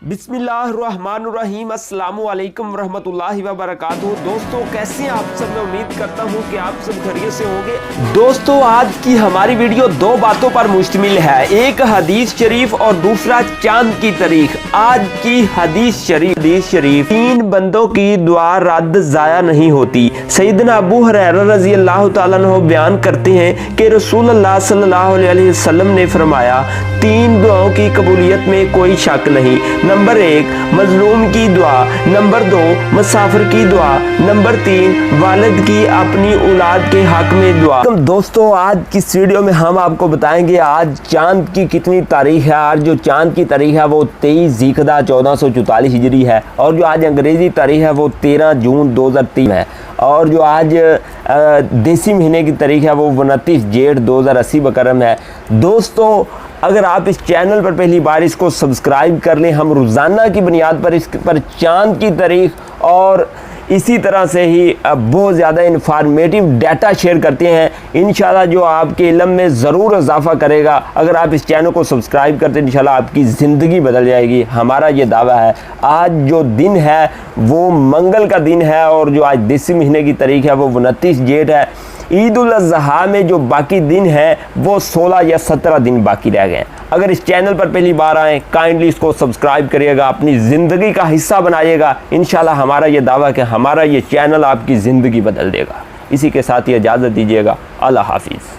बिस्मिल्लाहिर्रहमानिर्रहीम अस्सलामु अलैकुम रहमतुल्लाहि व बरकातुहू। दोस्तों कैसे हैं आप सब? मैं उम्मीद करता हूं कि आप सब खैरियत से होंगे। दोस्तों आज की हमारी वीडियो दो बातों पर मुश्तमिल है, एक हदीस शरीफ और दूसरा चांद की तारीख। आज की हदीस शरीफ तीन बंदों की दुआ रद्द जाया नहीं होती। सैयदना अबू हुरैरा रज़ी अल्लाह तआला अन्हु बयान करते हैं कि रसूलुल्लाह सल्लल्लाहु अलैहि वसल्लम ने फरमाया, तीन दुआओं की कबूलियत में कोई शक नहीं। नंबर 1 मजलूम की दुआ, नंबर 2 मुसाफिर की दुआ, नंबर 3 वालिद की अपनी औलाद के हक में दुआ। दोस्तों आज की इस वीडियो में हम आपको बताएंगे आज चांद की कितनी तारीख है। आज जो चांद की तारीख है वो 23 ज़िलक़दा 1444 हिजरी है और जो आज अंग्रेज़ी तारीख है वो 13 जून 2003 है और जो आज देसी महीने की तारीख है वो 29 जेठ 2080 बकरम है। दोस्तों अगर आप इस चैनल पर पहली बार इसको सब्सक्राइब कर लें, हम रोज़ाना की बुनियाद पर इस पर चांद की तारीख और इसी तरह से ही बहुत ज़्यादा इन्फॉर्मेटिव डाटा शेयर करते हैं, इंशाल्लाह जो आपके इल्म में ज़रूर इजाफ़ा करेगा। अगर आप इस चैनल को सब्सक्राइब करते हैं इंशाल्लाह आपकी ज़िंदगी बदल जाएगी, हमारा ये दावा है। आज जो दिन है वो मंगल का दिन है और जो आज देसी महीने की तारीख है वो 29 जेठ है। ईद उल अज़हा में जो बाकी दिन है वो 16 या 17 दिन बाकी रह गए। अगर इस चैनल पर पहली बार आएँ काइंडली इसको सब्सक्राइब करिएगा, अपनी ज़िंदगी का हिस्सा बनाइएगा। इंशाल्लाह हमारा ये दावा कि हमारा ये चैनल आपकी ज़िंदगी बदल देगा। इसी के साथ ही इजाज़त दीजिएगा। अल्लाह हाफिज़।